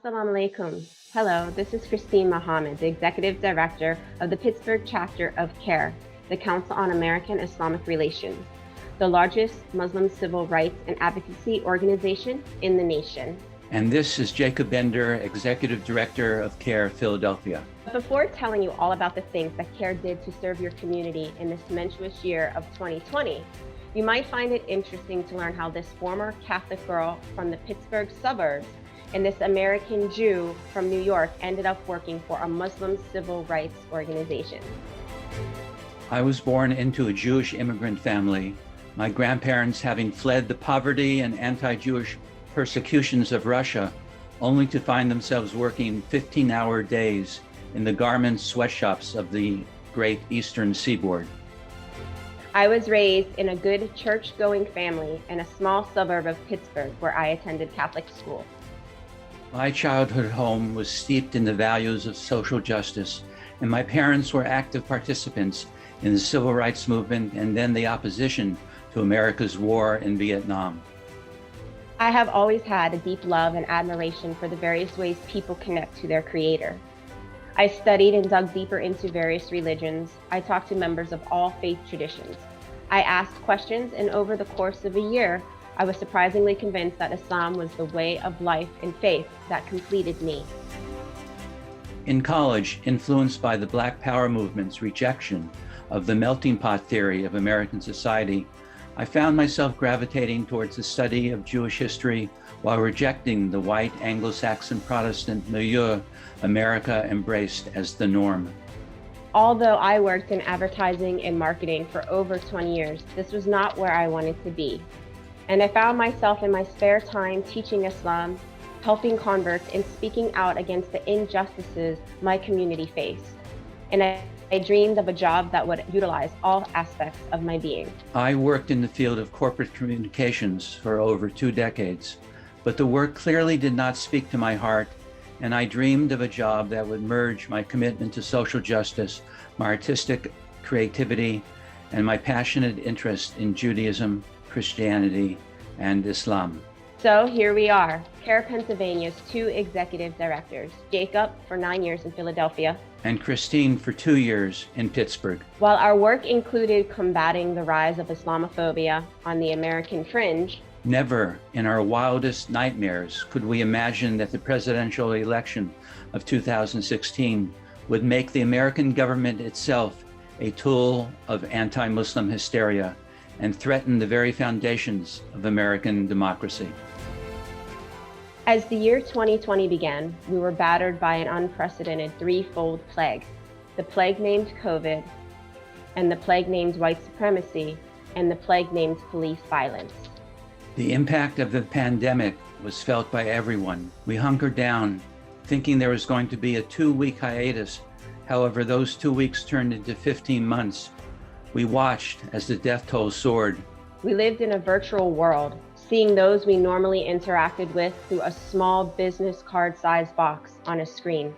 Assalamu alaikum. Hello, this is Christine Mohammed, the Executive Director of the Pittsburgh chapter of CAIR, the Council on American Islamic Relations, the largest Muslim civil rights and advocacy organization in the nation. And this is Jacob Bender, Executive Director of CAIR-Philadelphia. Before telling you all about the things that CAIR did to serve your community in this tumultuous year of 2020, you might find it interesting to learn how this former Catholic girl from the Pittsburgh suburbs and this American Jew from New York ended up working for a Muslim civil rights organization. I was born into a Jewish immigrant family, my grandparents having fled the poverty and anti-Jewish persecutions of Russia, only to find themselves working 15-hour days in the garment sweatshops of the great Eastern Seaboard. I was raised in a good church-going family in a small suburb of Pittsburgh where I attended Catholic school. My childhood home was steeped in the values of social justice, and my parents were active participants in the civil rights movement and then the opposition to America's war in Vietnam. I have always had a deep love and admiration for the various ways people connect to their Creator. I studied and dug deeper into various religions. I talked to members of all faith traditions. I asked questions, and over the course of a year, I was surprisingly convinced that Islam was the way of life and faith that completed me. In college, influenced by the Black Power movement's rejection of the melting pot theory of American society, I found myself gravitating towards the study of Jewish history while rejecting the white Anglo-Saxon Protestant milieu America embraced as the norm. Although I worked in advertising and marketing for over 20 years, this was not where I wanted to be. And I found myself in my spare time teaching Islam, helping converts, and speaking out against the injustices my community faced. And I dreamed of a job that would utilize all aspects of my being. I worked in the field of corporate communications for over 2 decades, but the work clearly did not speak to my heart, and I dreamed of a job that would merge my commitment to social justice, my artistic creativity, and my passionate interest in Judaism, Christianity, and Islam. So here we are, CAIR Pennsylvania's 2 executive directors, Jacob for 9 years in Philadelphia, and Christine for 2 years in Pittsburgh. While our work included combating the rise of Islamophobia on the American fringe, never in our wildest nightmares could we imagine that the presidential election of 2016 would make the American government itself a tool of anti-Muslim hysteria and threaten the very foundations of American democracy. As the year 2020 began, we were battered by an unprecedented 3-fold plague. The plague named COVID, and the plague named white supremacy, and the plague named police violence. The impact of the pandemic was felt by everyone. We hunkered down, thinking there was going to be a 2-week hiatus. However, those 2 weeks turned into 15 months. We watched as the death toll soared. We lived in a virtual world, seeing those we normally interacted with through a small business card-sized box on a screen.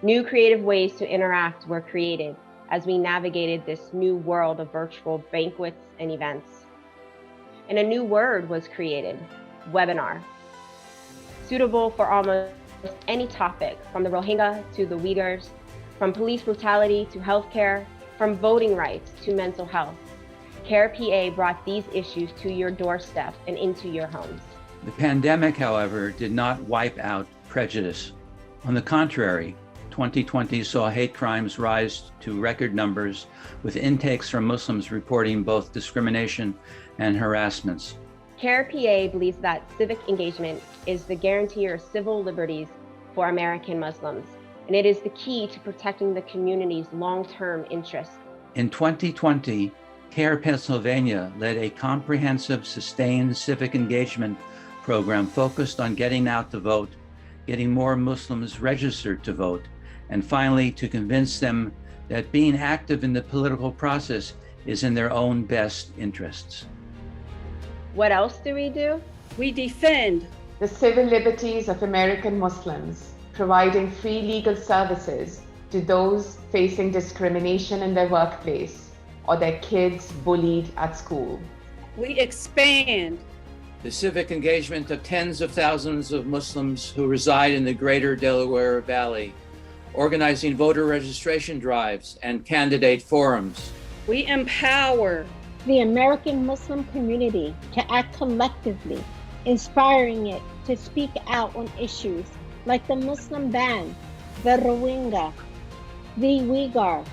New creative ways to interact were created as we navigated this new world of virtual banquets and events. And a new word was created, webinar, suitable for almost any topic, from the Rohingya to the Uyghurs, from police brutality to healthcare, from voting rights to mental health. CAIR-PA brought these issues to your doorstep and into your homes. The pandemic, however, did not wipe out prejudice. On the contrary, 2020 saw hate crimes rise to record numbers, with intakes from Muslims reporting both discrimination and harassments. CAIR-PA believes that civic engagement is the guarantor of civil liberties for American Muslims, and it is the key to protecting the community's long-term interests. In 2020, CAIR Pennsylvania led a comprehensive, sustained civic engagement program focused on getting out to vote, getting more Muslims registered to vote, and finally to convince them that being active in the political process is in their own best interests. What else do? We defend the civil liberties of American Muslims, providing free legal services to those facing discrimination in their workplace or their kids bullied at school. We expand the civic engagement of tens of thousands of Muslims who reside in the greater Delaware Valley, organizing voter registration drives and candidate forums. We empower the American Muslim community to act collectively, inspiring it to speak out on issues like the Muslim ban, the Rohingya, the Uyghur,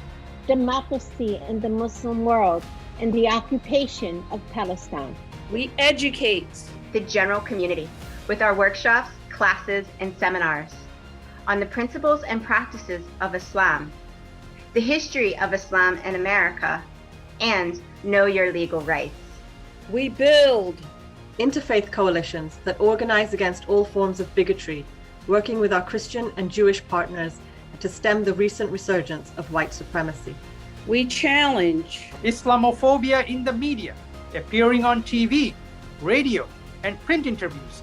democracy in the Muslim world, and the occupation of Palestine. We educate the general community with our workshops, classes, and seminars on the principles and practices of Islam, the history of Islam in America, and know your legal rights. We build interfaith coalitions that organize against all forms of bigotry, working with our Christian and Jewish partners to stem the recent resurgence of white supremacy. We challenge Islamophobia in the media, appearing on TV, radio, and print interviews,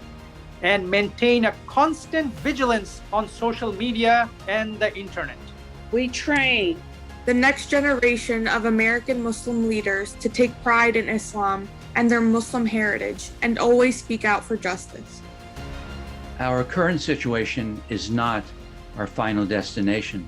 and maintain a constant vigilance on social media and the internet. We train the next generation of American Muslim leaders to take pride in Islam and their Muslim heritage and always speak out for justice. Our current situation is not our final destination.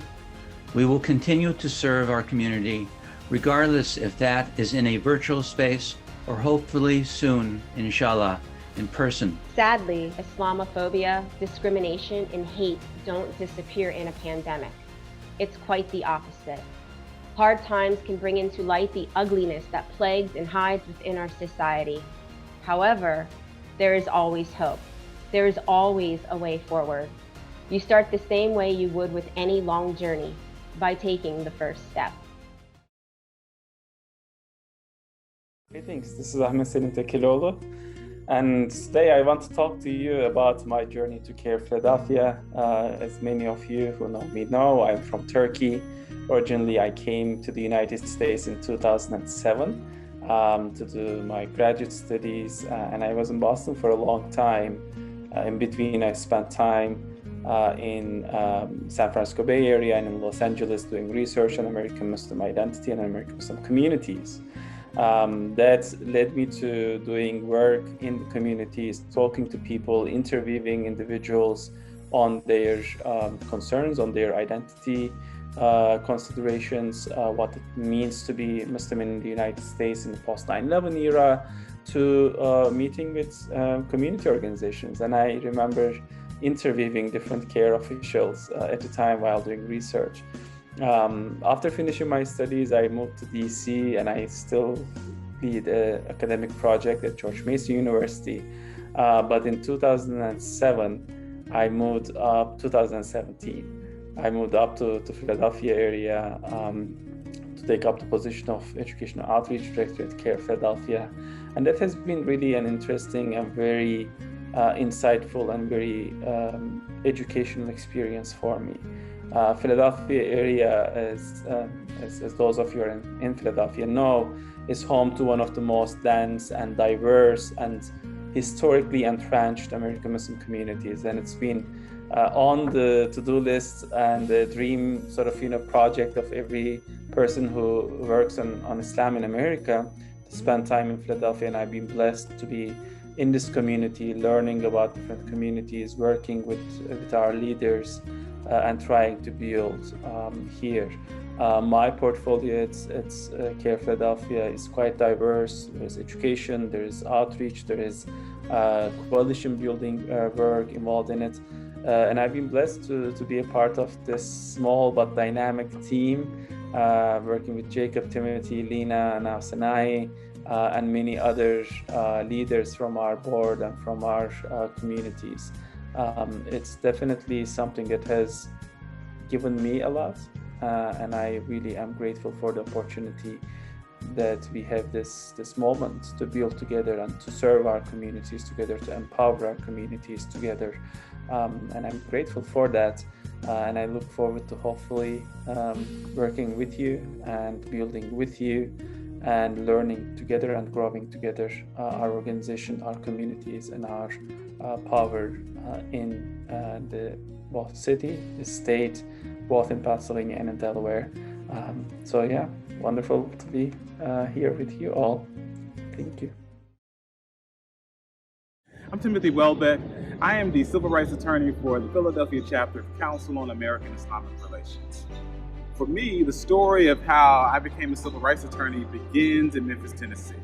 We will continue to serve our community, regardless if that is in a virtual space or hopefully soon, inshallah, in person. Sadly, Islamophobia, discrimination, and hate don't disappear in a pandemic. It's quite the opposite. Hard times can bring into light the ugliness that plagues and hides within our society. However, there is always hope. There is always a way forward. You start the same way you would with any long journey, by taking the first step. Greetings, this is Ahmed Selim Tekiloğlu, and today I want to talk to you about my journey to CAIR-Philadelphia. As many of you who know me know, I'm from Turkey. Originally, I came to the United States in 2007 to do my graduate studies, and I was in Boston for a long time. In between, I spent time in San Francisco Bay Area and in Los Angeles doing research on American Muslim identity and American Muslim communities. That led me to doing work in the communities, talking to people, interviewing individuals on their concerns, on their identity considerations, what it means to be Muslim in the United States in the post 9/11 era, to meeting with community organizations. And I remember interviewing different CAIR officials at the time while doing research. After finishing my studies, I moved to DC, and I still lead an academic project at George Mason University. But in 2007, I moved up, 2017, I moved up to Philadelphia area to take up the position of Educational Outreach Director at CAIR-Philadelphia. And that has been really an interesting and very insightful and very educational experience for me. Philadelphia area, as those of you who are in Philadelphia know, is home to one of the most dense and diverse and historically entrenched American Muslim communities. And it's been on the to-do list and the dream sort of project of every person who works on Islam in America to spend time in Philadelphia. And I've been blessed to be in this community, learning about different communities, working with our leaders, and trying to build here. My portfolio at CAIR-Philadelphia is quite diverse. There's education, there is outreach, there is coalition building work involved in it. And I've been blessed to be a part of this small but dynamic team, working with Jacob, Timothy, Lena, now Sanai, and many other leaders from our board and from our communities. It's definitely something that has given me a lot, and I really am grateful for the opportunity that we have this moment to build together and to serve our communities together, to empower our communities together. And I'm grateful for that, and I look forward to hopefully working with you and building with you and learning together and growing together our organization, our communities, and our power in the both city, the state, both in Pennsylvania and in Delaware. So yeah, wonderful to be here with you all. Thank you. I'm Timothy Welbeck. I am the civil rights attorney for the Philadelphia chapter of Council on American Islamic Relations. For me, the story of how I became a civil rights attorney begins in Memphis, Tennessee.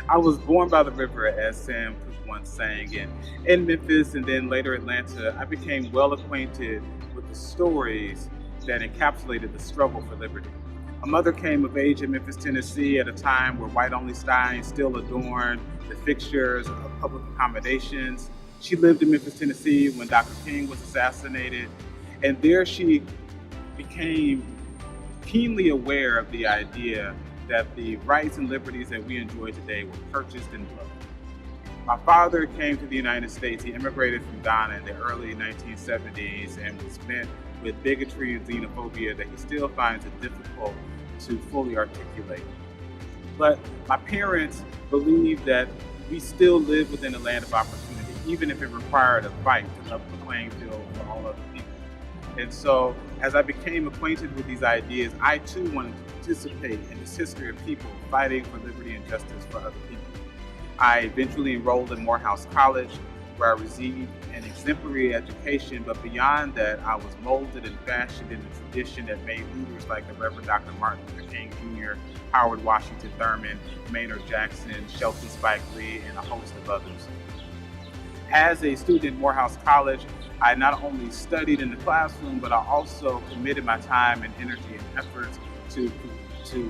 I was born by the river, as Sam Cooke once sang, and in Memphis and then later Atlanta, I became well acquainted with the stories that encapsulated the struggle for liberty. My mother came of age in Memphis, Tennessee at a time where white-only signs still adorned the fixtures of public accommodations. She lived in Memphis, Tennessee when Dr. King was assassinated, and there she became keenly aware of the idea that the rights and liberties that we enjoy today were purchased in blood. My father came to the United States. He immigrated from Ghana in the early 1970s and was met with bigotry and xenophobia that he still finds it difficult to fully articulate. But my parents believed that we still live within a land of opportunity, even if it required a fight to level the playing field for all other people. And so, as I became acquainted with these ideas, I too wanted to participate in this history of people fighting for liberty and justice for other people. I eventually enrolled in Morehouse College, where I received an exemplary education, but beyond that, I was molded and fashioned in the tradition that made leaders like the Reverend Dr. Martin Luther King Jr., Howard Washington Thurman, Maynard Jackson, Shelton Spike Lee, and a host of others. As a student at Morehouse College, I not only studied in the classroom, but I also committed my time and energy and efforts to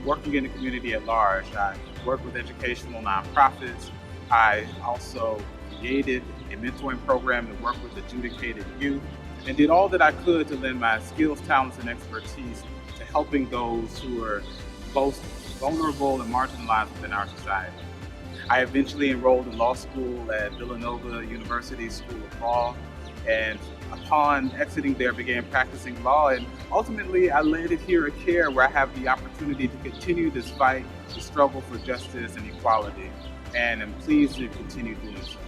working in the community at large. I worked with educational nonprofits. I also created a mentoring program to work with adjudicated youth, and did all that I could to lend my skills, talents, and expertise to helping those who are most vulnerable and marginalized within our society. I eventually enrolled in law school at Villanova University School of Law, and upon exiting there, began practicing law, and ultimately I landed here at CAIR, where I have the opportunity to continue this fight, to struggle for justice and equality, and I'm pleased to continue doing so.